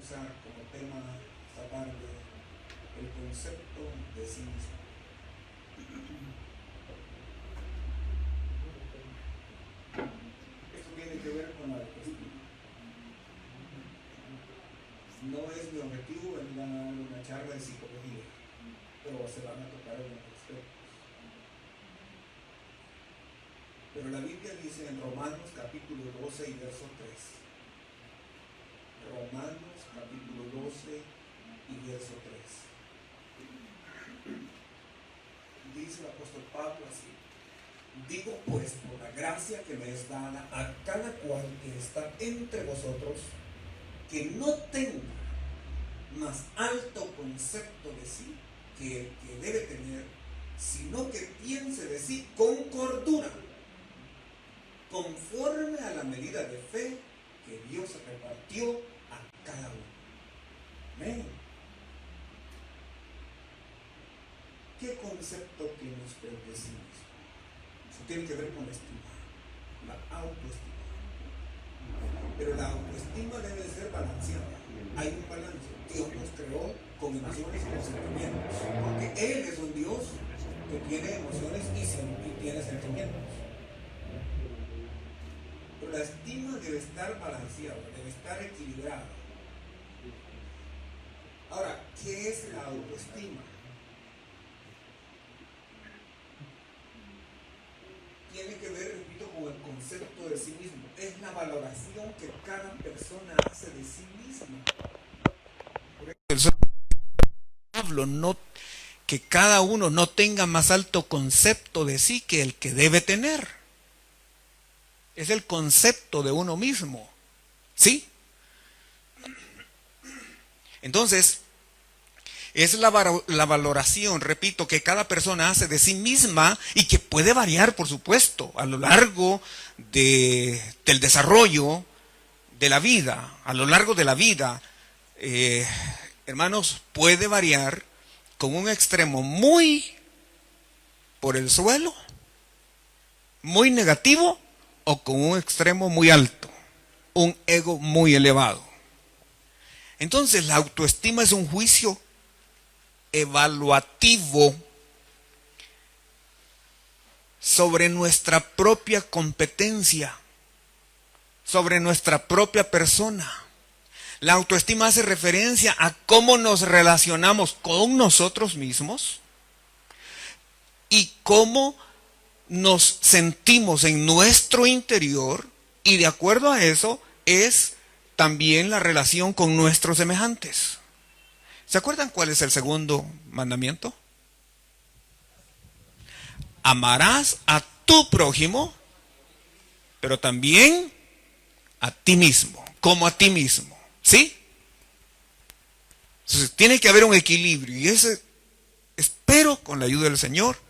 usar como tema esta tarde el concepto de sí mismo. Esto tiene que ver con la autoestima. No es mi objetivo venir a dar una charla de psicología, pero se van a tocar en otros aspectos. Pero la Biblia dice en Romanos capítulo 12 y verso 3. Romanos capítulo 12 y verso 3. Dice el apóstol Pablo así: digo pues, por la gracia que me es dada a cada cual que está entre vosotros, que no tenga más alto concepto de sí que el que debe tener, sino que piense de sí con cordura, conforme a la medida de fe que Dios repartió a cada uno. Amén. ¿Qué concepto tiene usted de sí mismo? Eso tiene que ver con la estima, la autoestima. Pero la autoestima debe ser balanceada. Hay un balance. Dios nos creó con emociones y con sentimientos, porque Él es un Dios que tiene emociones y tiene sentimientos. Pero la estima debe estar balanceada, debe estar equilibrada. Ahora, ¿qué es la autoestima? Tiene que ver, repito, con el concepto de sí mismo. Es la valoración que cada persona hace de sí misma. Por eso Pablo, que cada uno no tenga más alto concepto de sí que el que debe tener. Es el concepto de uno mismo. ¿Sí? Entonces, es la valoración, repito, que cada persona hace de sí misma y que puede variar, por supuesto, a lo largo del desarrollo de la vida. A lo largo de la vida, hermanos, puede variar con un extremo muy por el suelo, muy negativo, o con un extremo muy alto, un ego muy elevado. Entonces, la autoestima es un juicio evaluativo sobre nuestra propia competencia, sobre nuestra propia persona. La autoestima hace referencia a cómo nos relacionamos con nosotros mismos y cómo nos sentimos en nuestro interior, y de acuerdo a eso es también la relación con nuestros semejantes. ¿Se acuerdan cuál es el segundo mandamiento? Amarás a tu prójimo, pero también a ti mismo, como a ti mismo. ¿Sí? Entonces tiene que haber un equilibrio, y ese, espero con la ayuda del Señor,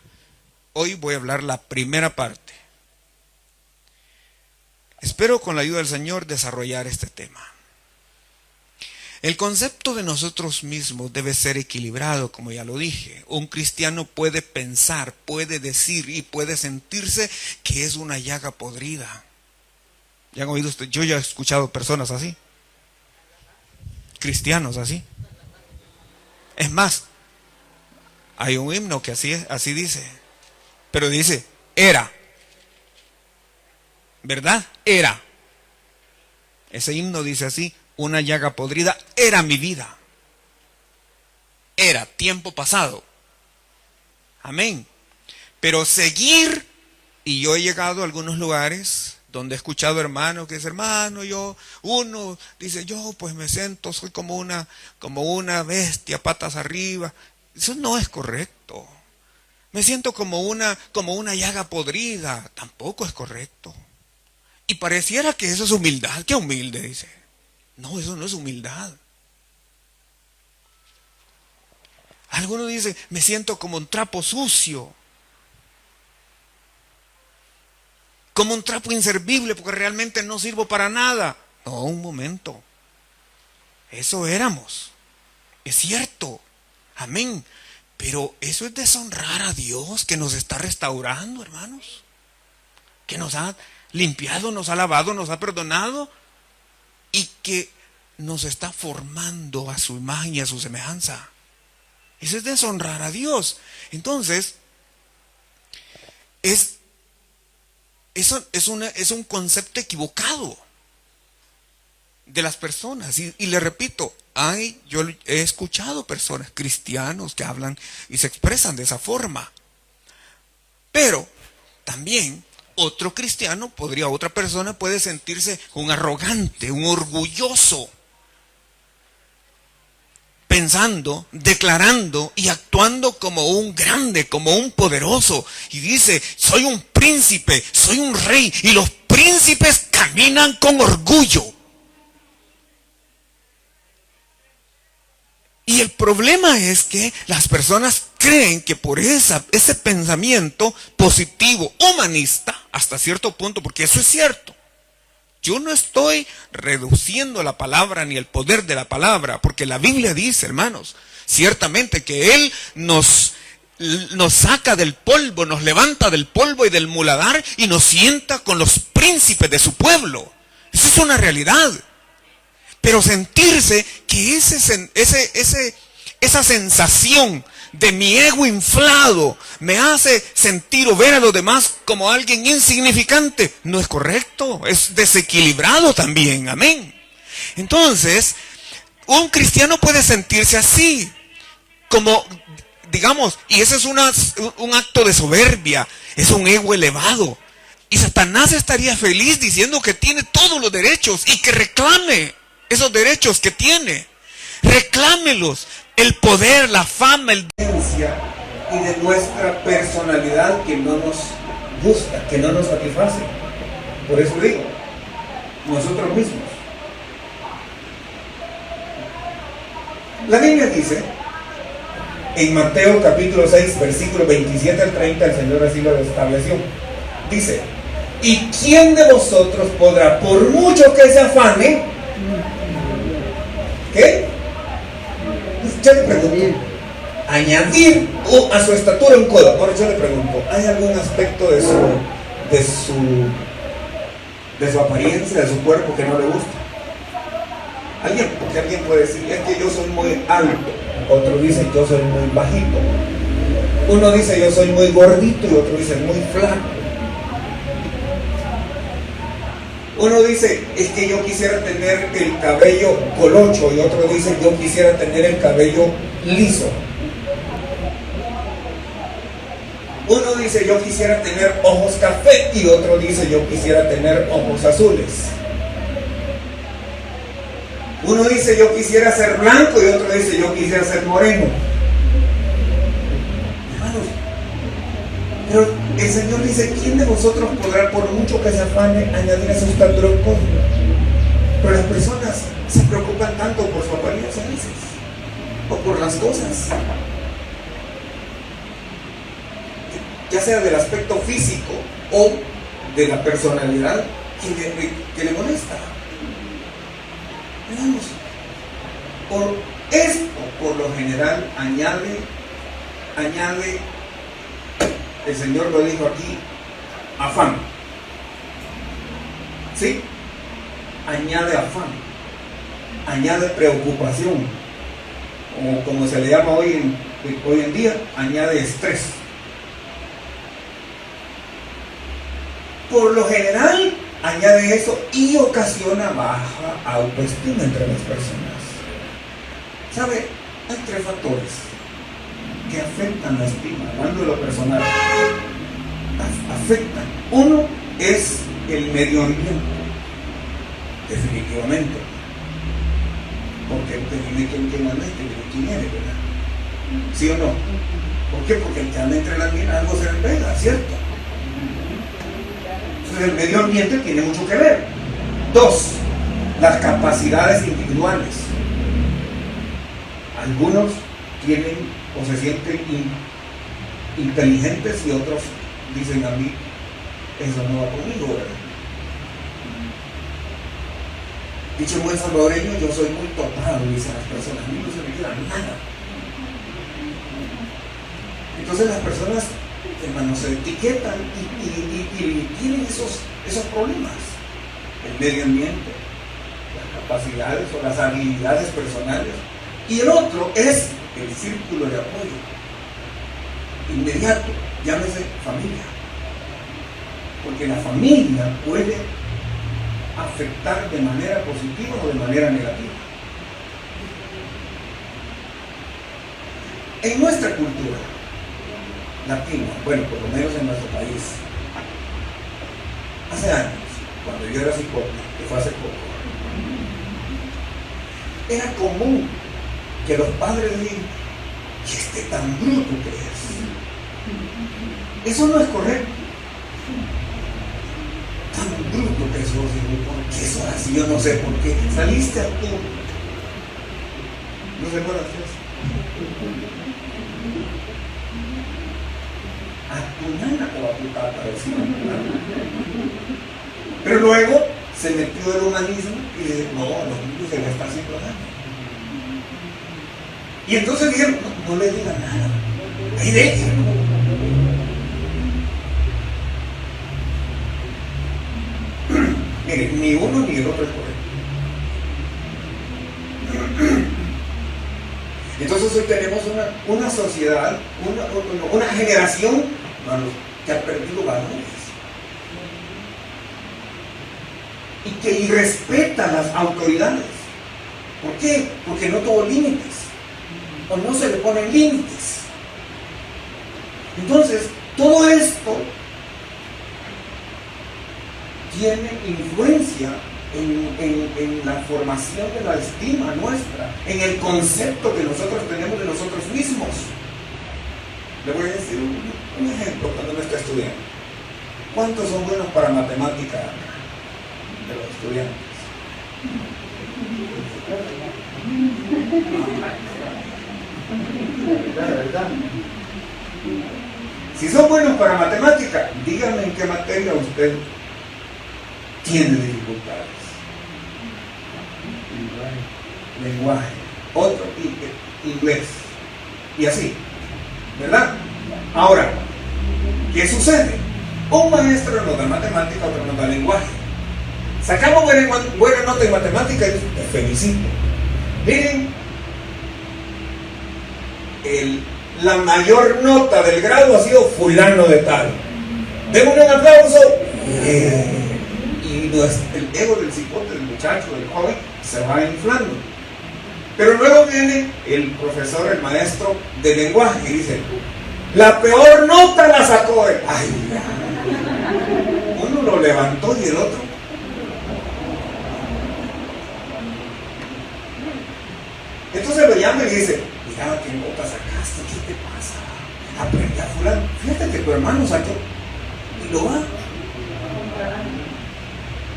hoy voy a hablar la primera parte. Espero con la ayuda del Señor desarrollar este tema. El concepto de nosotros mismos debe ser equilibrado, como ya lo dije. Un cristiano puede pensar, puede decir y puede sentirse que es una llaga podrida. ¿Ya han oído usted? Yo ya he escuchado personas así. Cristianos así. Es más, hay un himno que así dice. Pero dice, era. ¿Verdad? Era. Ese himno dice así: una llaga podrida era mi vida. Era, tiempo pasado. Amén. Pero seguir, y yo he llegado a algunos lugares donde he escuchado hermanos que dicen: hermano, uno dice, yo pues me siento, soy como una bestia, patas arriba. Eso no es correcto. Me siento como una llaga podrida. Tampoco es correcto. Y pareciera que eso es humildad. ¿Qué humilde? Dice. No, eso no es humildad. Algunos dicen, me siento como un trapo sucio, como un trapo inservible, porque realmente no sirvo para nada. No, un momento. Eso éramos. Es cierto. Amén. Pero eso es deshonrar a Dios, que nos está restaurando, hermanos. Que nos ha limpiado, nos ha lavado, nos ha perdonado. Y que nos está formando a su imagen y a su semejanza. Eso es deshonrar a Dios. Entonces, eso es un concepto equivocado de las personas. Y le repito, yo he escuchado personas, cristianos, que hablan y se expresan de esa forma. Pero también otra persona puede sentirse un arrogante, un orgulloso, pensando, declarando y actuando como un grande, como un poderoso. Y dice, soy un príncipe, soy un rey. Y los príncipes caminan con orgullo. Y el problema es que las personas creen que por ese pensamiento positivo, humanista, hasta cierto punto, porque eso es cierto. Yo no estoy reduciendo la palabra ni el poder de la palabra, porque la Biblia dice, hermanos, ciertamente que Él nos saca del polvo, nos levanta del polvo y del muladar y nos sienta con los príncipes de su pueblo. Eso es una realidad. Pero sentirse que esa sensación de mi ego inflado me hace sentir o ver a los demás como alguien insignificante, no es correcto, es desequilibrado también, amén. Entonces, un cristiano puede sentirse así, como, digamos, y ese es un acto de soberbia, es un ego elevado. Y Satanás estaría feliz diciendo que tiene todos los derechos y que reclame esos derechos que tiene. Reclámelos. El poder, la fama, y de nuestra personalidad que no nos gusta, que no nos satisface. Por eso digo, nosotros mismos. La Biblia dice, en Mateo capítulo 6, versículo 27 al 30, el Señor así lo estableció. Dice, ¿y quién de vosotros podrá, por mucho que se afane, ¿qué? Yo le pregunto, añadir a su estatura un codo. Ahora yo le pregunto, ¿hay algún aspecto de su apariencia, de su cuerpo que no le gusta? Porque alguien puede decir, es que yo soy muy alto. Otro dice, yo soy muy bajito. Uno dice, yo soy muy gordito, y otro dice, muy flaco. Uno dice, es que yo quisiera tener el cabello colocho, y otro dice, yo quisiera tener el cabello liso. Uno dice, yo quisiera tener ojos café, y otro dice, yo quisiera tener ojos azules. Uno dice, yo quisiera ser blanco, y otro dice, yo quisiera ser moreno. Hermanos, pero el Señor dice, ¿quién de vosotros podrá, por mucho que se afane, añadir a su estatura un codo? Pero las personas se preocupan tanto por su apariencia a veces, o por las cosas, ya sea del aspecto físico o de la personalidad que le molesta. Veamos, por esto, por lo general, añade, el Señor lo dijo aquí, afán. ¿Sí? Añade afán, añade preocupación, o como se le llama hoy en día, añade estrés. Por lo general, añade eso y ocasiona baja autoestima entre las personas. ¿Sabe? Hay 3 factores que afectan la estima, hablando de lo personal. Afectan. Uno es el medio ambiente, definitivamente. Porque define quién anda y quién eres, ¿verdad? ¿Sí o no? ¿Por qué? Porque el que anda entre las minas algo se le pega, ¿cierto? Entonces el medio ambiente tiene mucho que ver. 2, las capacidades individuales. Algunos tienen o se sienten inteligentes y otros dicen, a mí eso no va conmigo, ¿verdad? Dicho buen salvadoreño, yo soy muy topado, dicen las personas, a mí no se me queda nada. Entonces las personas, hermanos, se etiquetan y tienen esos problemas. El medio ambiente, las capacidades o las habilidades personales. Y el otro es el círculo de apoyo inmediato, llámese familia. Porque la familia puede afectar de manera positiva o de manera negativa. En nuestra cultura latina, bueno, por lo menos en nuestro país, hace años, cuando yo era psicólogo, que fue hace poco, era común que los padres digan, ¿y este tan bruto que es? Eso no es correcto. Tan bruto que sos, hijo, ¿por qué sos así? Yo no sé por qué. Saliste a tú. ¿No se acuerdan de eso? A tu nana o a tu tata, decían. Pero luego se metió el humanismo y le dijo, no, a los niños se les está haciendo daño. Y entonces dijeron, no le digan nada. Ahí déjenlo. Mire, ni uno ni el otro es correcto. Entonces hoy tenemos una sociedad, una generación, hermanos, que ha perdido valores y que irrespeta las autoridades. ¿Por qué? Porque no tuvo límites o no se le ponen límites. Entonces, todo esto tiene influencia en la formación de la estima nuestra, en el concepto que nosotros tenemos de nosotros mismos. Le voy a decir un ejemplo cuando uno está estudiando. ¿Cuántos son buenos para matemática de los estudiantes? ¿Verdad? Si son buenos para matemática, díganme en qué materia usted tiene dificultades. Lenguaje, otro, inglés, y así, ¿verdad? Ahora, ¿qué sucede? Un maestro nos da matemática, otro nos da lenguaje. Sacamos buena nota en matemática y te felicito. Miren, la mayor nota del grado ha sido fulano de tal. Démosle un aplauso. Y el ego del cipote, del muchacho, del joven, se va inflando. Pero luego viene el profesor, el maestro de lenguaje, y dice, la peor nota la sacó él. Ay, uno lo levantó y el otro. Entonces lo llama y dice, mira, ¿qué nota sacaste? ¿Qué te pasa? Aprende a fulano. Fíjate que tu hermano sacó. Y lo va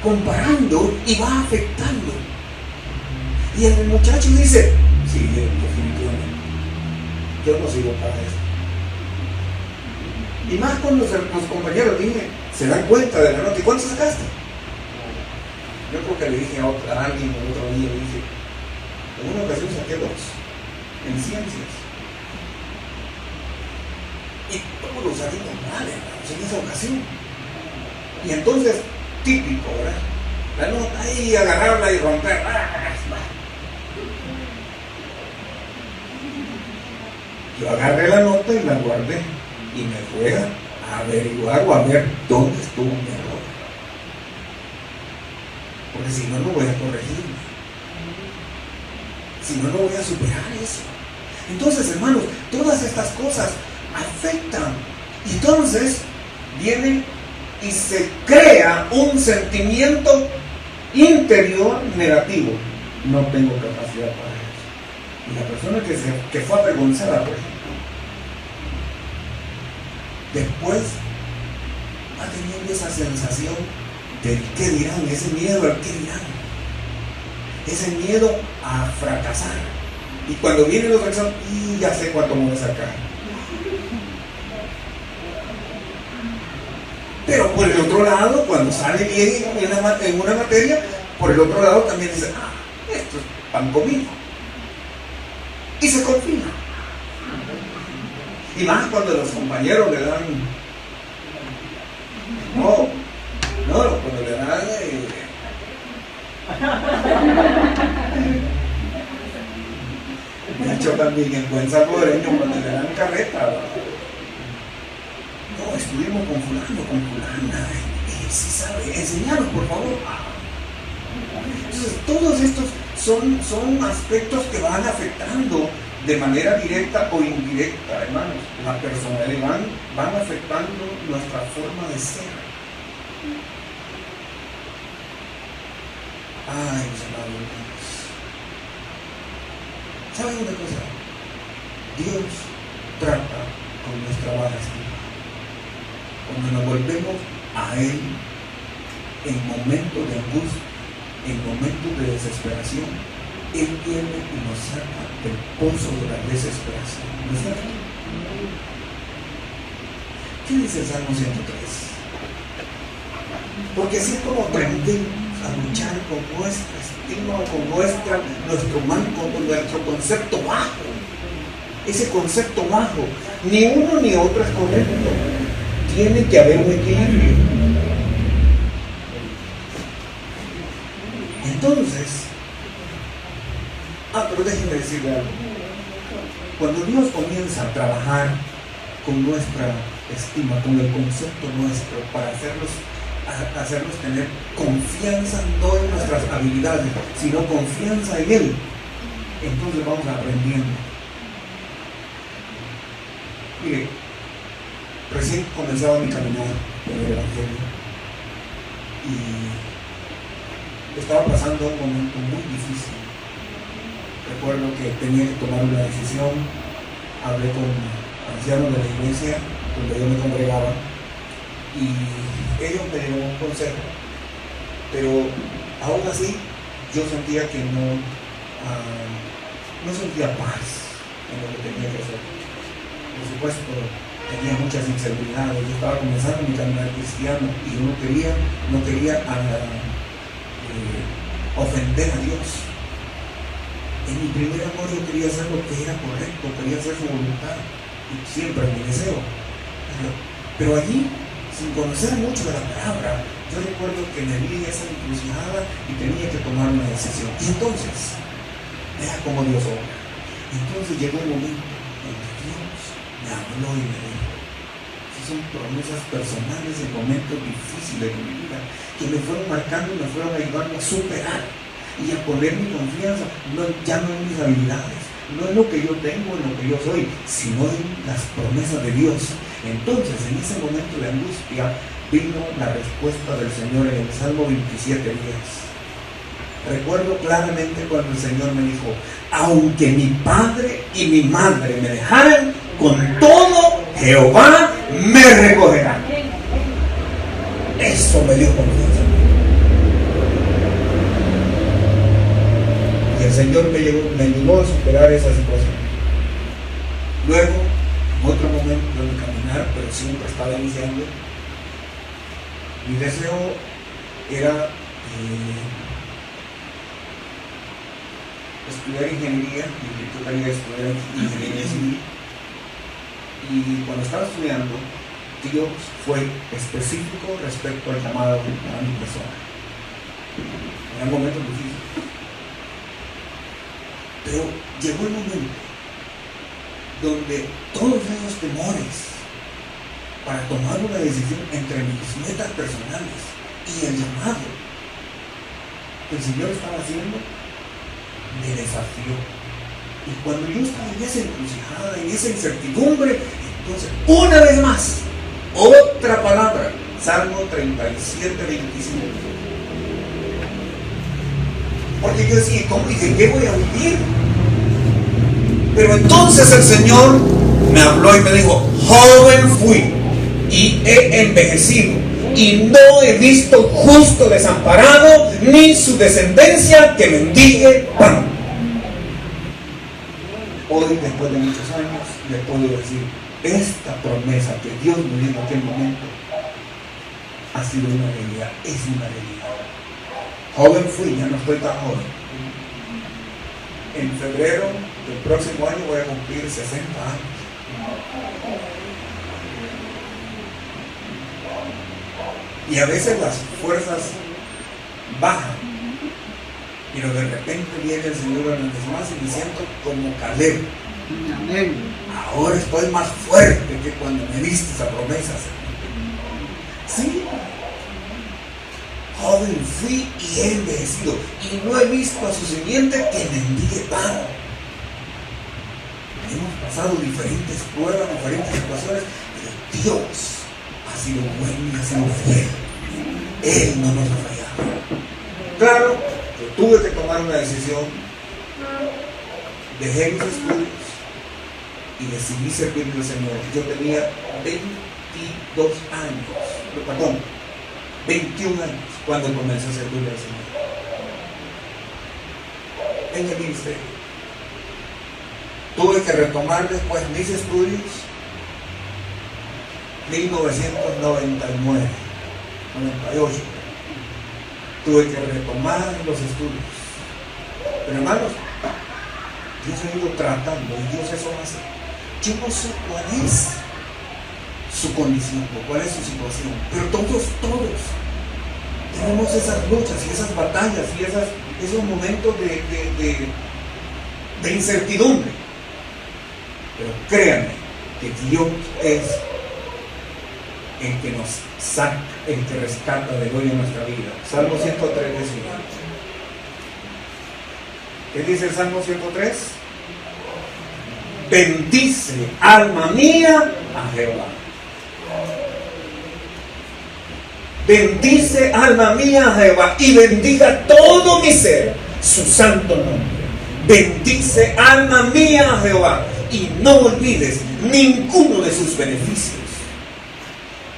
comparando y va afectando. Y el muchacho dice, sí, definitivamente, yo no sirvo para eso. Y más cuando los compañeros dije, se dan cuenta de la nota. ¿Y cuánto sacaste? Yo creo que le dije a alguien el otro día, le dije, en una ocasión saqué 2 en ciencias. Y todos lo salimos mal, hermanos, en esa ocasión. Y entonces, típico, ¿verdad? La nota ahí, agarrarla y romper. Yo agarré la nota y la guardé. Y me fui a averiguar o a ver dónde estuvo mi error. Porque si no, no voy a corregirme. Si no, no voy a superar eso. Entonces, hermanos, todas estas cosas afectan. Y entonces vienen y se crea un sentimiento interior negativo. No tengo capacidad para eso. Y la persona que fue avergonzada, por ejemplo, después va teniendo esa sensación del qué dirán, ese miedo al qué dirán, ese miedo a fracasar. Y cuando vienen los exámenes, y ya sé cuánto me voy a sacar. Pero por el otro lado, cuando sale bien en una materia, por el otro lado también dice, esto es pan comido. Y se confía. Y más cuando los compañeros le dan, cuando le dan De hecho, también en buen salvadoreño cuando le dan carreta, ¿verdad? No, estuvimos con fulano, con fulana. Sí sabe, enseñaros por favor. Entonces, todos estos son aspectos que van afectando de manera directa o indirecta, hermanos, la personalidad, van afectando nuestra forma de ser. Ay, mis amados, ¿saben una cosa? Dios trata con nuestra baja estima. Cuando nos volvemos a Él en momentos de angustia, en momentos de desesperación, Él viene y nos saca del pozo de la desesperación. ¿No es cierto? ¿Qué dice el Salmo 103? Porque así es como aprendemos a luchar con nuestra estima, con nuestro concepto bajo. Ese concepto bajo, ni uno ni otro es correcto. Tiene que haber un equilibrio. Entonces, pero déjenme decirle algo. Cuando Dios comienza a trabajar con nuestra estima, con el concepto nuestro, para hacernos tener confianza no en nuestras habilidades, sino confianza en Él, entonces vamos aprendiendo. Mire, recién comenzaba mi caminar en el Evangelio y estaba pasando un momento muy difícil. Recuerdo que tenía que tomar una decisión. Hablé con ancianos de la iglesia donde yo me congregaba y ellos me dieron un consejo, pero aún así yo sentía que no sentía paz en lo que tenía que hacer. Por supuesto, tenía muchas inseguridades. Yo estaba comenzando mi caminar cristiano y yo no quería ofender a Dios. En mi primer amor yo quería hacer lo que era correcto, quería hacer su voluntad, y siempre mi deseo. Pero allí, sin conocer mucho de la palabra, yo recuerdo que me vi esa encrucijada y tenía que tomar una decisión. Y entonces, vea cómo Dios obra. Entonces llegó un momento en que Dios me habló y me dijo: son promesas personales en momentos difíciles de mi vida que me fueron marcando y me fueron ayudando a superar y a poner mi confianza, ya no en mis habilidades, no en lo que yo tengo, en lo que yo soy, sino en las promesas de Dios. Entonces, en ese momento de angustia, vino la respuesta del Señor en el Salmo 27:10. Recuerdo claramente cuando el Señor me dijo: aunque mi padre y mi madre me dejaran, con todo Jehová me recogerá. Eso me dio confianza. Y el Señor me ayudó a superar esa situación. Luego, en otro momento de caminar, pero siempre estaba iniciando, mi deseo era estudiar ingeniería, y yo quería estudiar ingeniería civil. Y cuando estaba estudiando, Dios fue específico respecto al llamado a mi persona. Eran momentos difíciles. Pero llegó el momento donde todos esos temores para tomar una decisión entre mis metas personales y el llamado que el Señor estaba haciendo, me desafió. Y cuando yo estaba en esa encrucijada, en esa incertidumbre, entonces, una vez más, otra palabra, Salmo 37:25. Porque yo decía: ¿cómo? ¿Y de qué voy a vivir? Pero entonces el Señor me habló y me dijo: joven fui y he envejecido, y no he visto justo desamparado, ni su descendencia que mendigue pan. Hoy, después de muchos años, le puedo decir: esta promesa que Dios me dio en aquel momento ha sido una realidad, es una realidad. Joven fui, ya no estoy tan joven. En febrero del próximo año voy a cumplir 60 años. Y a veces las fuerzas bajan, Pero de repente viene el Señor una vez más y me siento como Caleb. Amén. Ahora estoy más fuerte que cuando me diste esa promesa, Señor. Sí. Joven fui y he envejecido, y no he visto a su simiente que mendigue pan. Hemos pasado diferentes pruebas, diferentes situaciones, pero Dios ha sido bueno y ha sido fiel. Él no nos ha fallado. Claro, yo tuve que tomar una decisión. Dejé mis estudios y decidí servirle al Señor. Yo tenía 22 años, perdón, 21 años cuando comencé a servirle al Señor en el ministerio. Tuve que retomar después mis estudios 1999, 98. Tuve que retomar los estudios. Pero hermanos, Dios ha ido tratando y Dios eso hace. Yo no sé cuál es su condición o cuál es su situación, pero todos tenemos esas luchas y esas batallas y esos momentos de incertidumbre. Pero créanme que Dios es el que nos saca, el que rescata del hoyo en nuestra vida. Salmo 103 dice: ¿qué dice el Salmo 103? Bendice, alma mía, a Jehová. Bendice, alma mía, a Jehová, y bendiga todo mi ser su santo nombre. Bendice, alma mía, a Jehová, y no olvides ninguno de sus beneficios.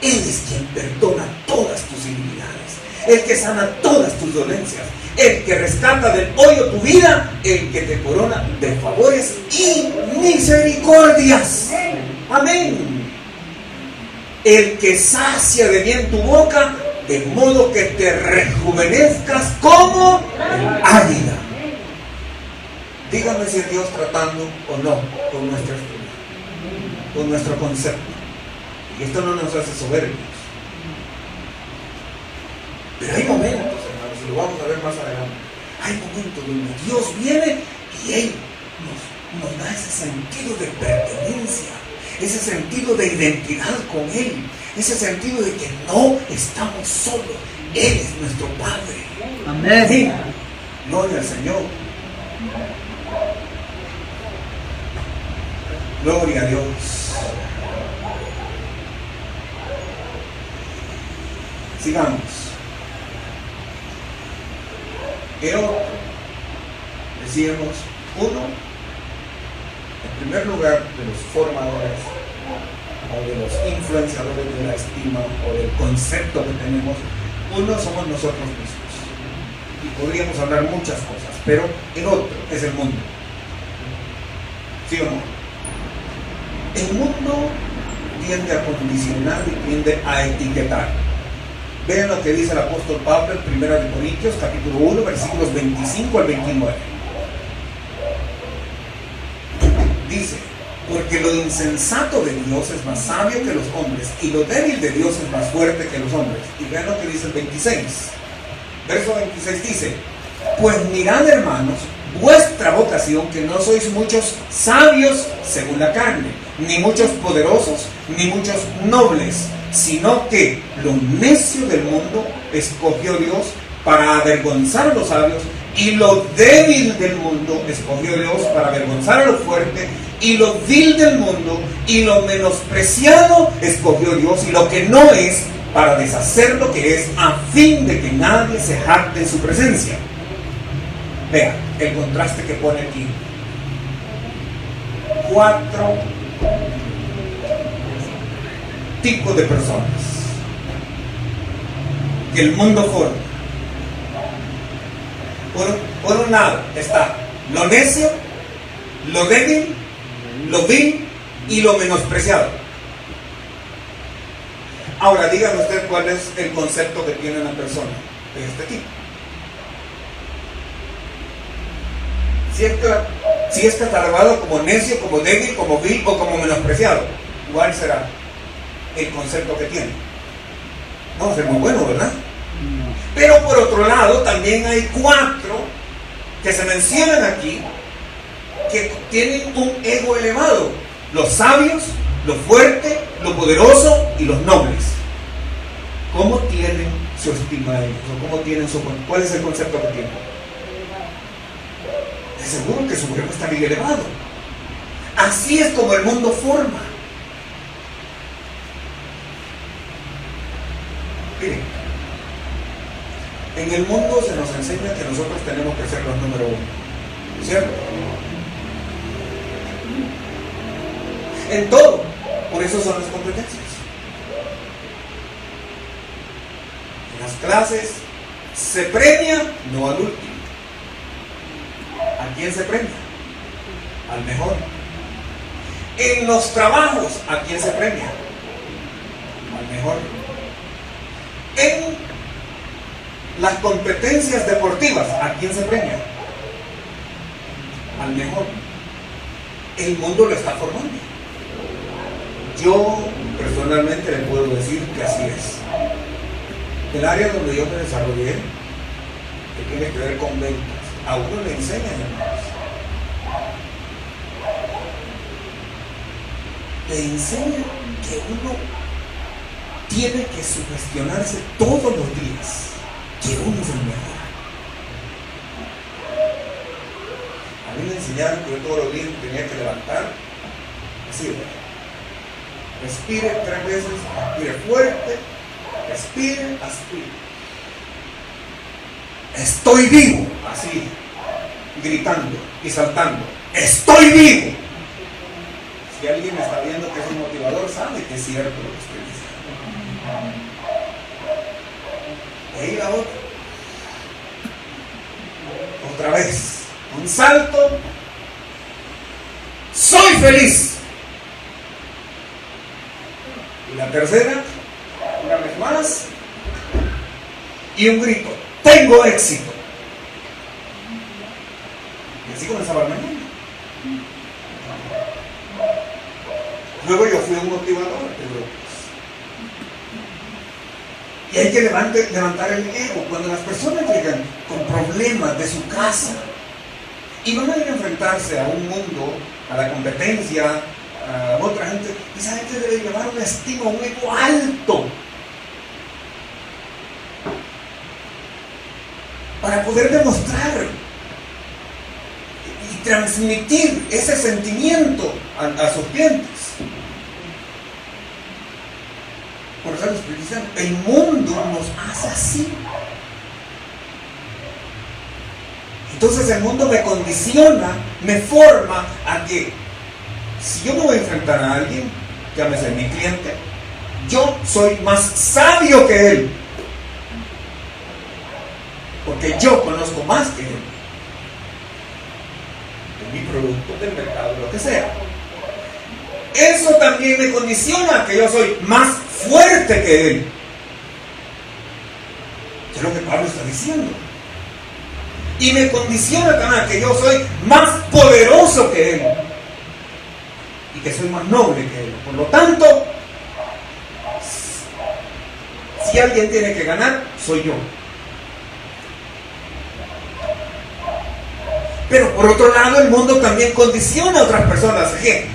Él es quien perdona todas tus iniquidades, el que sana todas tus dolencias, el que rescata del hoyo tu vida, el que te corona de favores y misericordias. Amén. El que sacia de bien tu boca, de modo que te rejuvenezcas como el águila. Dígame si es Dios tratando o no con nuestra estructura, con nuestro concepto. Y esto no nos hace soberbios. Pero hay momentos, hermanos, y lo vamos a ver más adelante. Hay momentos donde Dios viene y Él nos da ese sentido de pertenencia, ese sentido de identidad con Él, ese sentido de que no estamos solos. Él es nuestro Padre. Amén. Sí. Gloria al Señor. Gloria a Dios. Sigamos. Pero decíamos, uno, en primer lugar, de los formadores o de los influenciadores de la estima o del concepto que tenemos, uno somos nosotros mismos. Y podríamos hablar muchas cosas, pero el otro es el mundo. ¿Sí o no? El mundo tiende a condicionar y tiende a etiquetar. Vean lo que dice el apóstol Pablo en 1 Corintios capítulo 1, versículos 25 al 29. Dice: porque lo insensato de Dios es más sabio que los hombres, y lo débil de Dios es más fuerte que los hombres. Y vean lo que dice el 26. Verso 26 dice: pues mirad, hermanos, vuestra vocación, que no sois muchos sabios según la carne, ni muchos poderosos, ni muchos nobles, sino que lo necio del mundo escogió Dios para avergonzar a los sabios, y lo débil del mundo escogió Dios para avergonzar a lo fuerte, y lo vil del mundo y lo menospreciado escogió Dios, y lo que no es, para deshacer lo que es, a fin de que nadie se jacte en su presencia. Vean el contraste que pone aquí. 4 tipos de personas que el mundo forma. Por un lado está lo necio, lo débil, lo vil y lo menospreciado. Ahora dígame usted cuál es el concepto que tiene una persona de este tipo. Si es catalogado como necio, como débil, como vil o como menospreciado, ¿cuál será el concepto que tiene? No va a ser muy bueno, ¿verdad? Pero por otro lado también hay 4 que se mencionan aquí, que tienen un ego elevado: los sabios, lo fuerte, lo poderoso y los nobles. ¿Cómo tienen su estima ellos? ¿O cómo tienen cuál es el concepto que tienen? De seguro que su ego está bien elevado. Así es como el mundo forma. Miren, en el mundo se nos enseña que nosotros tenemos que ser los número uno, ¿cierto? En todo. Por eso son las competencias. En las clases se premia no al último. ¿A quién se premia? Al mejor. En los trabajos, ¿a quién se premia? Al mejor. En las competencias deportivas, ¿a quién se premia? Al mejor. El mundo lo está formando. Yo personalmente le puedo decir que así es. El área donde yo me desarrollé, que tiene que ver con ventas, a uno le enseñan, hermanos. Le enseñan que uno tiene que sugestionarse todos los días, que uno es el mejor. A mí me enseñaron que yo todos los días tenía que levantar así, respire 3 veces, respire fuerte, respire, aspire. Estoy vivo, así, gritando y saltando. Estoy vivo. Si alguien está viendo que es un motivador, sabe que es cierto lo que estoy diciendo. Y ahí la otra. Otra vez. Un salto. Soy feliz. Y la tercera, una vez más, y un grito: tengo éxito. Y así comenzaba la mañana. Luego yo fui un motivador de grupos. Y hay que levantar el ego. Cuando las personas llegan con problemas de su casa y van a ir a enfrentarse a un mundo, a la competencia, a otra gente, esa gente debe llevar una estima, un ego alto, para poder demostrar y transmitir ese sentimiento a sus clientes. Por eso les estoy diciendo, el mundo nos hace así. Entonces el mundo me condiciona, me forma a que, si yo me voy a enfrentar a alguien, llámese mi cliente, yo soy más sabio que él, porque yo conozco más que él, de mi producto, del mercado, lo que sea. Eso también me condiciona a que yo soy más fuerte que él. ¿Qué es lo que Pablo está diciendo? Y me condiciona también a que yo soy más poderoso que él y que soy más noble que él. Por lo tanto, si alguien tiene que ganar, soy yo. Pero por otro lado, el mundo también condiciona a otras personas. ¿Qué?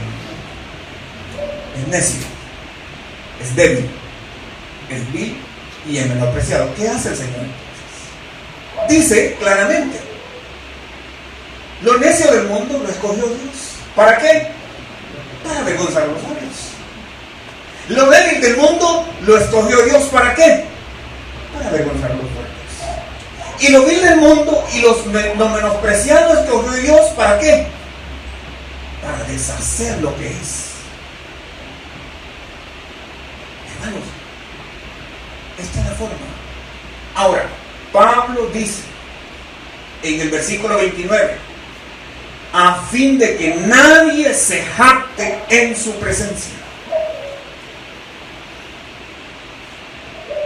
Es necio, es débil, es vil y es menospreciado. ¿Qué hace el Señor entonces? Dice claramente: lo necio del mundo lo escogió Dios. ¿Para qué? Para avergonzar a los sabios. Lo débil del mundo lo escogió Dios. ¿Para qué? Para avergonzar a los fuertes. Y lo vil del mundo y lo menospreciado escogió Dios. ¿Para qué? Para deshacer lo que es. Hermanos, esta es la forma. Ahora, Pablo dice en el versículo 29: a fin de que nadie se jacte en su presencia.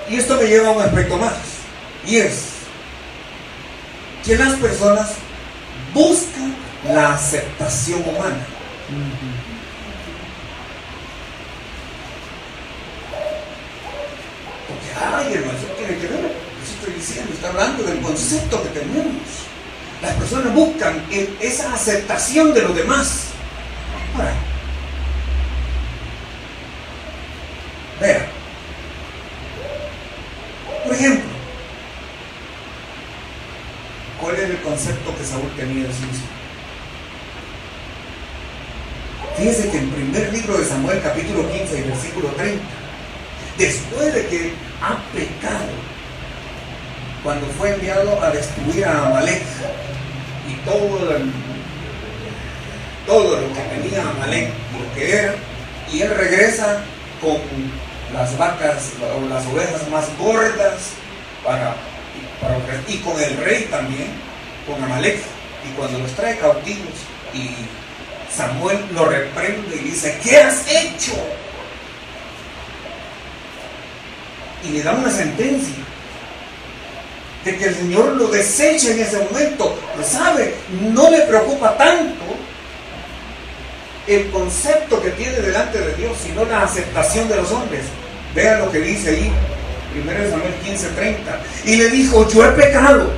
Y esto me lleva a un aspecto más, y es que las personas buscan la aceptación humana. Porque, ay, hermano, eso tiene que ver, eso estoy diciendo, está hablando del concepto que tenemos. Las personas buscan esa aceptación de los demás. Ahora, vea, por ejemplo, ¿cuál es el concepto que Saúl tenía de sí mismo? Fíjense que en el primer libro de Samuel, capítulo 15 y versículo 30, después de que ha pecado, cuando fue enviado a destruir a Amalek y todo lo que tenía Amalek, lo que era, y él regresa con las vacas o las ovejas más gordas y con el rey también, con Amalek, y cuando los trae cautivos, y Samuel lo reprende y dice: ¿qué has hecho? Y le da una sentencia de que el Señor lo desecha en ese momento. Pues sabe, no le preocupa tanto el concepto que tiene delante de Dios, sino la aceptación de los hombres. Vean lo que dice ahí, 1 Samuel 15:30. Y le dijo: yo he pecado,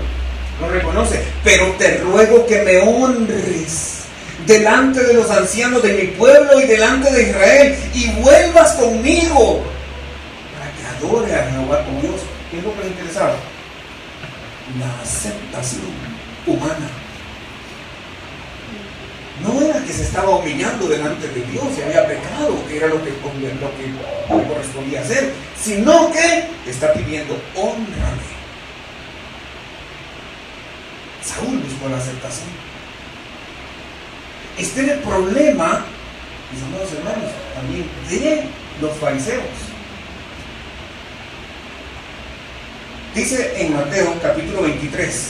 lo reconoce, pero te ruego que me honres delante de los ancianos de mi pueblo y delante de Israel, y vuelvas conmigo para que adore a Jehová tu Dios. ¿Qué es lo que le interesaba? La aceptación humana. No era que se estaba humillando delante de Dios y había pecado, que era lo que correspondía hacer, sino que está pidiendo: hónrame. Saúl buscó la aceptación. Este es el problema, mis amados hermanos, también de los fariseos. Dice en Mateo capítulo 23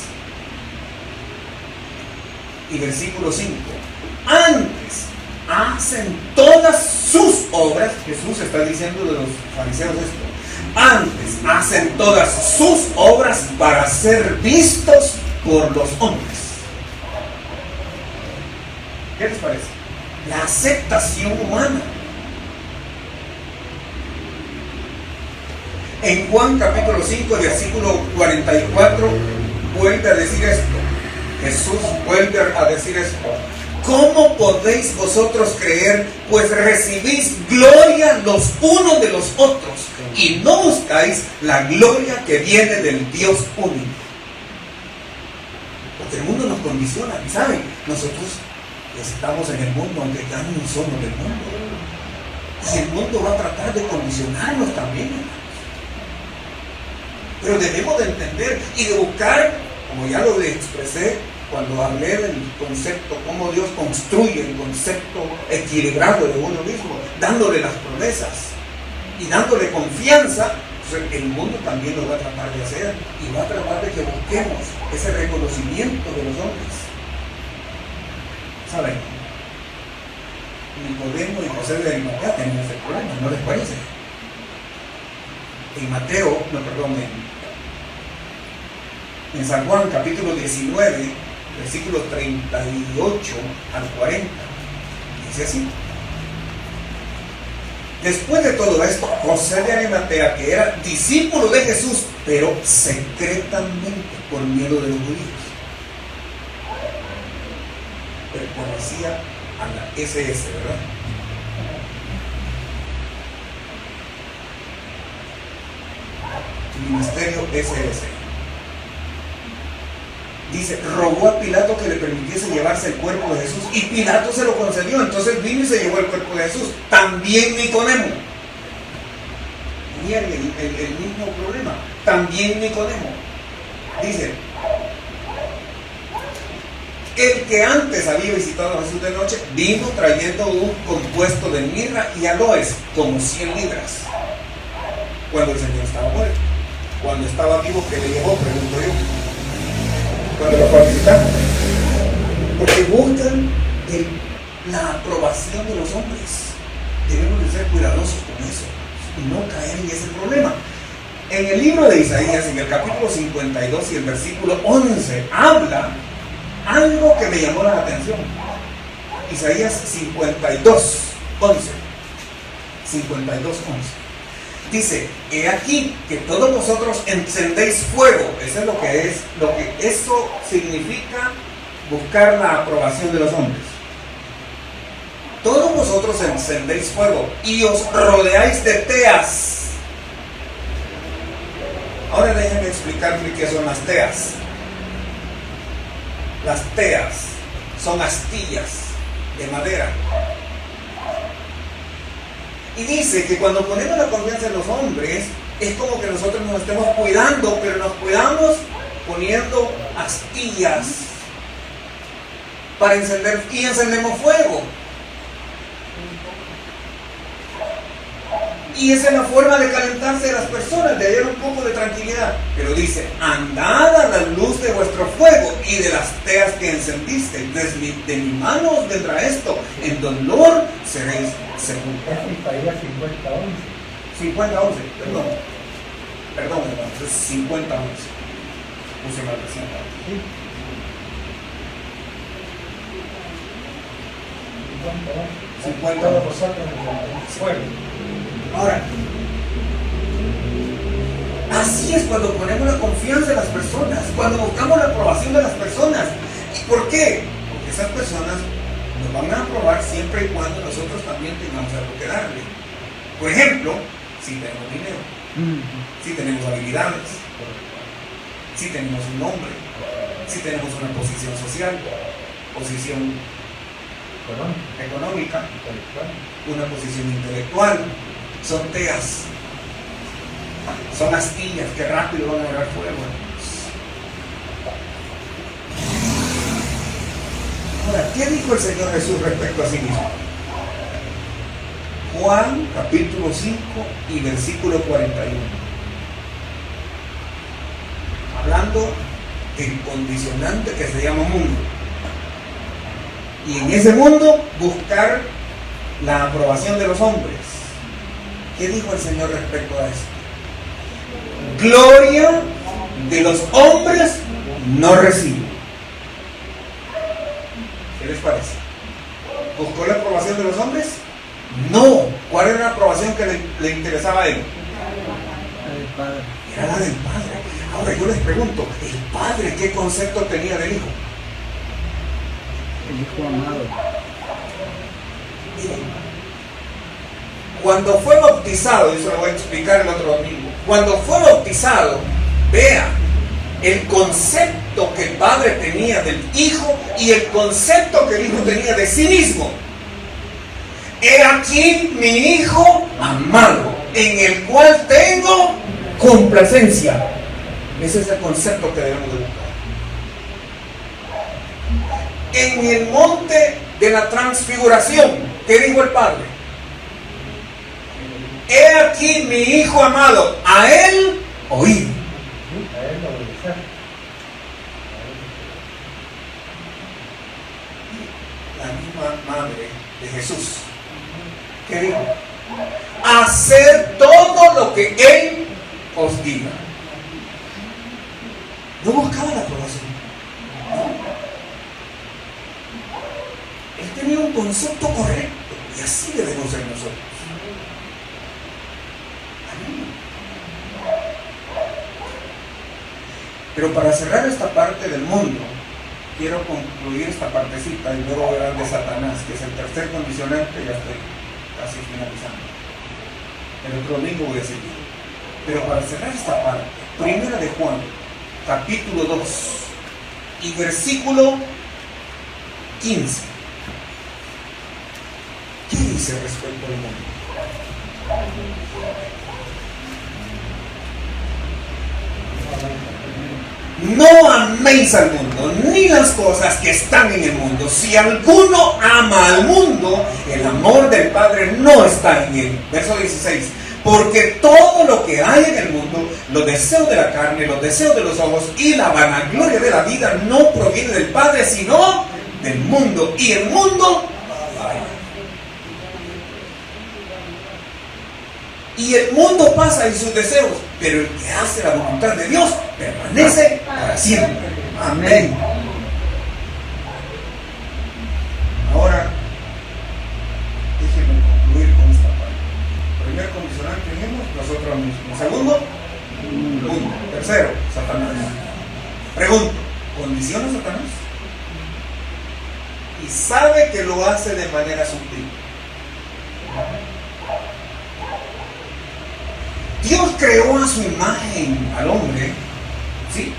y versículo 5: antes hacen todas sus obras. Jesús está diciendo de los fariseos esto: antes hacen todas sus obras para ser vistos por los hombres. ¿Qué les parece? La aceptación humana. En Juan capítulo 5, versículo 44, vuelve a decir esto. Jesús vuelve a decir esto: ¿cómo podéis vosotros creer, pues recibís gloria los unos de los otros, y no buscáis la gloria que viene del Dios único? Porque el mundo nos condiciona, ¿saben? Nosotros estamos en el mundo, aunque ya no somos del mundo. Y el mundo va a tratar de condicionarnos también. Pero debemos de entender y de buscar, como ya lo expresé cuando hablé del concepto, cómo Dios construye el concepto equilibrado de uno mismo, dándole las promesas y dándole confianza. Pues el mundo también lo va a tratar de hacer y va a tratar de que busquemos ese reconocimiento de los hombres. ¿Saben? Nicodemo y José de Arimatea tenían ese problema, ¿no les parece? En San Juan capítulo 19, versículos 38 al 40, dice así: después de todo esto, José de Arimatea, que era discípulo de Jesús, pero secretamente por miedo de los judíos, pertenecía a la SS, ¿verdad? Ministerio SS. Dice, rogó a Pilato que le permitiese llevarse el cuerpo de Jesús, y Pilato se lo concedió. Entonces vino y se llevó el cuerpo de Jesús. También Nicodemo. Y el mismo problema. También Nicodemo. Dice, el que antes había visitado a Jesús de noche, vino trayendo un compuesto de mirra y aloes, como 100 libras. Cuando el Señor estaba muerto. Cuando estaba vivo, ¿qué le llevó? Pregunto yo. Cuando lo fue a visitar. Porque buscan la aprobación de los hombres. Debemos de ser cuidadosos con eso y no caer en ese problema. En el libro de Isaías, en el capítulo 52 y el versículo 11, habla algo que me llamó la atención. Isaías 52, 11. 52, 11. Dice, he aquí que todos vosotros encendéis fuego. Eso es lo que eso significa buscar la aprobación de los hombres. Todos vosotros encendéis fuego y os rodeáis de teas. Ahora déjenme explicarle qué son las teas. Las teas son astillas de madera. Y dice que cuando ponemos la confianza en los hombres, es como que nosotros nos estemos cuidando, pero nos cuidamos poniendo astillas para encender, y encendemos fuego. Y esa es la forma de calentarse de las personas, de hallar un poco de tranquilidad. Pero dice, andad a la luz de vuestro fuego y de las teas que encendiste. De mi mano os vendrá esto, en dolor seréis sepultados. Es Isaías 50:11. 50:11, perdón, hermanos, es 50:11. Puse mal recién. Sí. 50:11. 50:11. Todos vosotros encendéis fuego. Ahora, así es cuando ponemos la confianza en las personas, cuando buscamos la aprobación de las personas. ¿Y por qué? Porque esas personas nos van a aprobar siempre y cuando nosotros también tengamos algo que darle. Por ejemplo, si tenemos dinero, si tenemos habilidades, si tenemos un nombre, si tenemos una posición social, posición económica, una posición intelectual. Son teas, son astillas que rápido van a agarrar fuego. Ahora, ¿qué dijo el Señor Jesús respecto a sí mismo? Juan capítulo 5 y versículo 41. Hablando del condicionante que se llama mundo. Y en ese mundo buscar la aprobación de los hombres. ¿Qué dijo el Señor respecto a esto? Gloria de los hombres no recibe. ¿Qué les parece? ¿Buscó la aprobación de los hombres? No. ¿Cuál era la aprobación que le interesaba a él? Era la del Padre. Ahora yo les pregunto, ¿el Padre qué concepto tenía del Hijo? El Hijo amado. Miren, cuando fue bautizado, y eso lo voy a explicar el otro domingo, cuando fue bautizado, vea el concepto que el Padre tenía del Hijo y el concepto que el Hijo tenía de sí mismo. He aquí mi Hijo amado, en el cual tengo complacencia. Ese es el concepto que debemos de buscar. En el monte de la transfiguración, ¿qué dijo el Padre? He aquí mi Hijo amado, a Él oíd. A él lo obedecer. La misma madre de Jesús, ¿qué dijo? Hacer todo lo que Él os diga. No buscaba la aprobación. Él tenía un concepto correcto y así debemos ser nosotros. Pero para cerrar esta parte del mundo, quiero concluir esta partecita y luego verán de Satanás, que es el tercer condicionante. Ya estoy casi finalizando. El otro domingo voy a seguir. Pero para cerrar esta parte, primera de Juan, capítulo 2 y versículo 15. ¿Qué dice respecto al mundo? No améis al mundo, ni las cosas que están en el mundo. Si alguno ama al mundo, el amor del Padre no está en él. Verso 16. Porque todo lo que hay en el mundo, los deseos de la carne, los deseos de los ojos y la vanagloria de la vida, no proviene del Padre, sino del mundo. Y el mundo vaya. Y el mundo pasa en sus deseos, pero el que hace la voluntad de Dios permanece para siempre. Amén. Ahora, déjenme concluir con esta parte. Primer condicionante, dijimos, los nosotros mismos. Segundo, mundo. Tercero, Satanás. Pregunto, ¿condiciona Satanás? Y sabe que lo hace de manera sutil. Dios creó a su imagen al hombre, ¿sí?,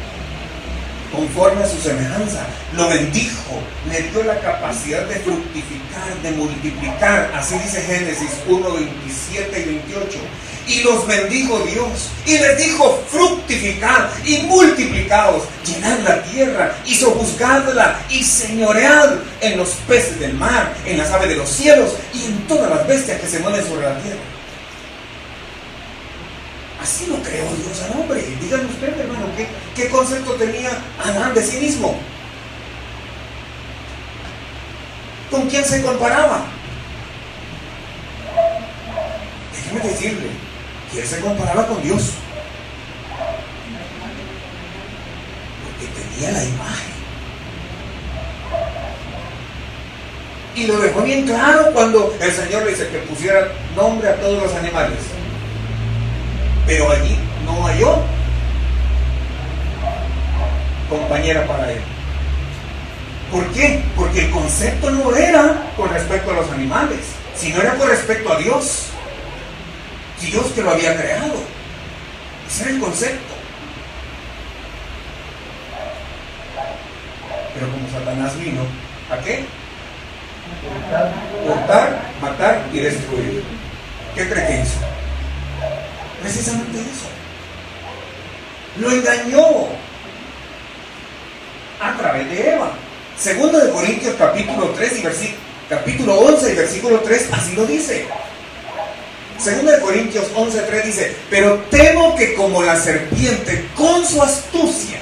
conforme a su semejanza, lo bendijo, le dio la capacidad de fructificar, de multiplicar, así dice Génesis 1, 27 y 28, y los bendijo Dios, y les dijo: fructificad y multiplicaos, llenad la tierra y sojuzgadla, y señoread en los peces del mar, en las aves de los cielos, y en todas las bestias que se mueven sobre la tierra. Así lo creó Dios al hombre. Díganme ustedes, hermano, ¿qué concepto tenía Adán de sí mismo? ¿Con quién se comparaba? Déjeme decirle que él se comparaba con Dios, porque tenía la imagen. Y lo dejó bien claro cuando el Señor le dice que pusiera nombre a todos los animales. Pero allí no halló compañera para él. ¿Por qué? Porque el concepto no era con respecto a los animales, sino era con respecto a Dios. Dios que lo había creado. Ese era el concepto. Pero como Satanás vino, ¿a qué? Hurtar, matar y destruir. ¿Qué cree que hizo? Precisamente eso. Lo engañó a través de Eva. Segundo de Corintios capítulo 3 y capítulo 11 y versículo 3 así lo dice. Segundo de Corintios 11:3 dice: pero temo que como la serpiente con su astucia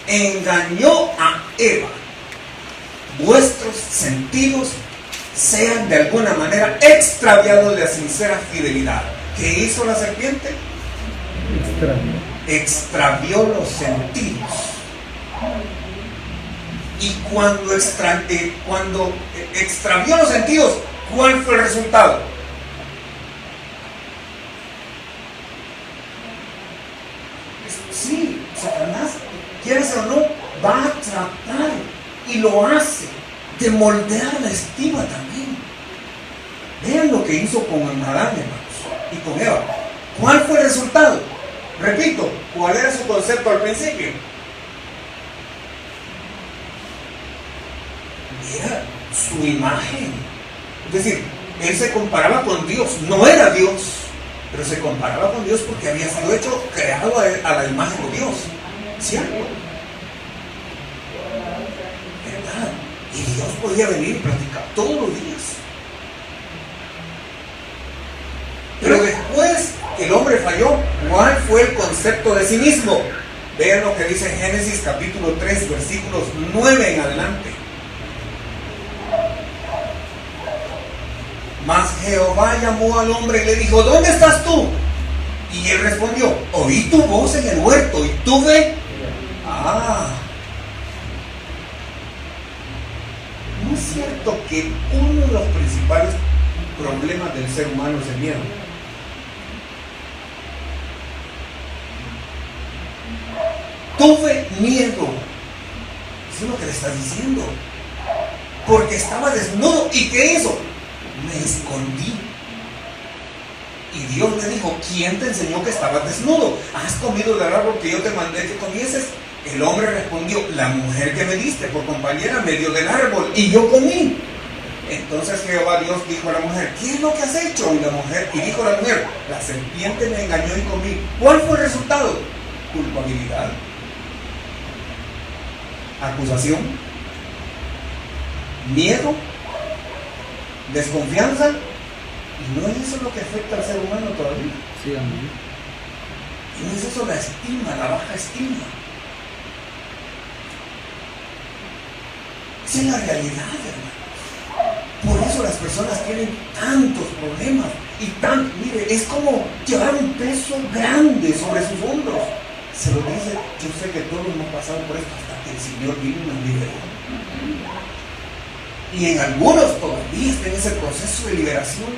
engañó a Eva, vuestros sentidos sean de alguna manera extraviados de la sincera fidelidad. ¿Qué hizo la serpiente? Extravió los sentidos. Y cuando extravió los sentidos, ¿cuál fue el resultado? Sí, Satanás, quieres o no, va a tratar, y lo hace, de moldear la estima también. Vean lo que hizo con Adán, hermanos, y con Eva. ¿Cuál fue el resultado? Repito, ¿cuál era su concepto al principio? Era su imagen. Es decir, él se comparaba con Dios. No era Dios, pero se comparaba con Dios porque había sido hecho, creado a la imagen de Dios. ¿Cierto? ¿Verdad? Y Dios podía venir y platicar todos los días. Pero después que el hombre falló, ¿cuál fue el concepto de sí mismo? Vean lo que dice Génesis capítulo 3, versículos 9 en adelante. Mas Jehová llamó al hombre y le dijo: ¿dónde estás tú? Y él respondió: oí tu voz en el huerto y tuve... ¿No es cierto que uno de los principales problemas del ser humano es el miedo? Tuve miedo. Eso es lo que le estás diciendo. Porque estaba desnudo. ¿Y qué hizo? Me escondí. Y Dios le dijo: ¿quién te enseñó que estabas desnudo? ¿Has comido del árbol que yo te mandé que comieses? El hombre respondió: la mujer que me diste por compañera me dio del árbol y yo comí. Entonces Jehová Dios dijo a la mujer: ¿qué es lo que has hecho? Y dijo la mujer: la serpiente me engañó y comí. ¿Cuál fue el resultado? Culpabilidad, acusación, miedo, desconfianza. Y no es eso lo que afecta al ser humano todavía. Sí, amén. Y no es eso la estima, la baja estima. Esa es la realidad, hermano. Por eso las personas tienen tantos problemas y mire, es como llevar un peso grande sobre sus hombros. Se lo dice, yo sé que todos hemos pasado por esto hasta que el Señor vino y nos liberó. Y en algunos todavía están en ese proceso de liberación.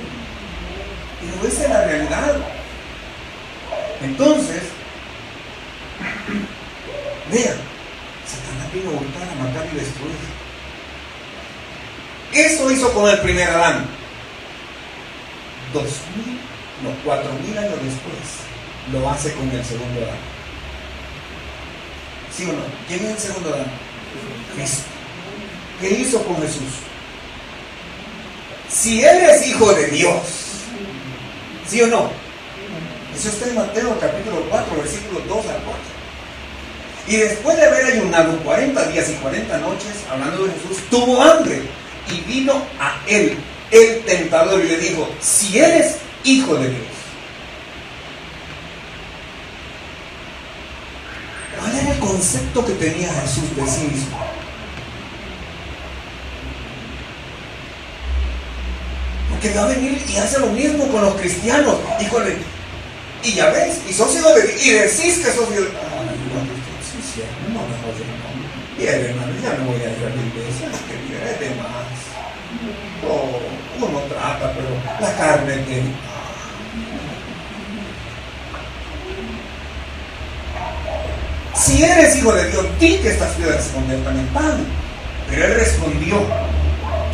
Pero esa es la realidad. Entonces, vean, Satanás vino a hurtar, a matar y destruir. Eso hizo con el primer Adán. 4.000 años después lo hace con el segundo Adán. ¿Sí o no? ¿Quién es el segundo Adán? Cristo. ¿Qué hizo con Jesús? Si Él es hijo de Dios, ¿sí o no? Eso está en Mateo capítulo 4, versículos 2 al 4. Y después de haber ayunado 40 días y 40 noches, hablando de Jesús, tuvo hambre. Y vino a Él, el tentador, y le dijo, si eres hijo de Dios. ¿Cuál era el concepto que tenía Jesús de sí mismo? Porque va a venir y hace lo mismo con los cristianos. Y ya ves, y sos hijo de Dios, y decís que sos hijo de Dios. Sí, no, mejor yo no. Bien, hermano, ya no voy a ir a la iglesia, que es de más. Uno trata, pero la carne tiene. Si eres hijo de Dios, di que estas piedras se conviertan en pan. Pero él respondió,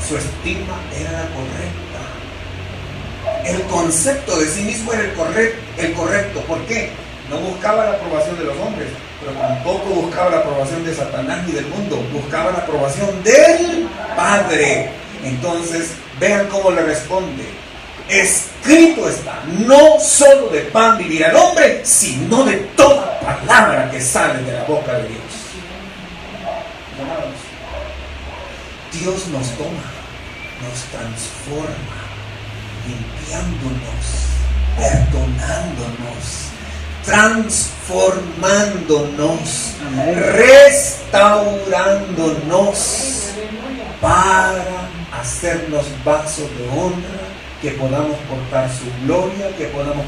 su estima era la correcta. El concepto de sí mismo era el correcto. ¿Por qué? No buscaba la aprobación de los hombres, pero tampoco buscaba la aprobación de Satanás ni del mundo. Buscaba la aprobación del Padre. Entonces, vean cómo le responde. Escrito está, no solo de pan vivirá el hombre, sino de toda palabra que sale de la boca de Dios. Amados, Dios nos toma, nos transforma, limpiándonos, perdonándonos, transformándonos, restaurándonos para hacernos vasos de honra, que podamos portar su gloria, que podamos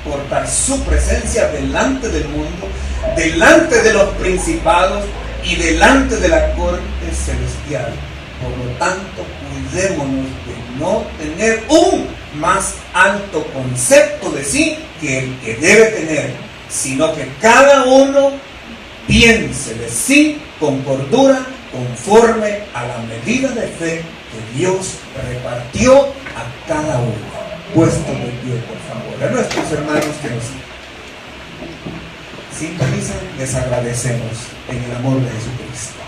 portar su presencia delante del mundo, delante de los principados y delante de la corte celestial. Por lo tanto, cuidémonos de no tener un más alto concepto de sí que el que debe tener, sino que cada uno piense de sí con cordura, conforme a la medida de fe que Dios repartió a cada uno. Puesto de pie, por favor. A nuestros hermanos que nos sintonizan, les agradecemos en el amor de Jesucristo.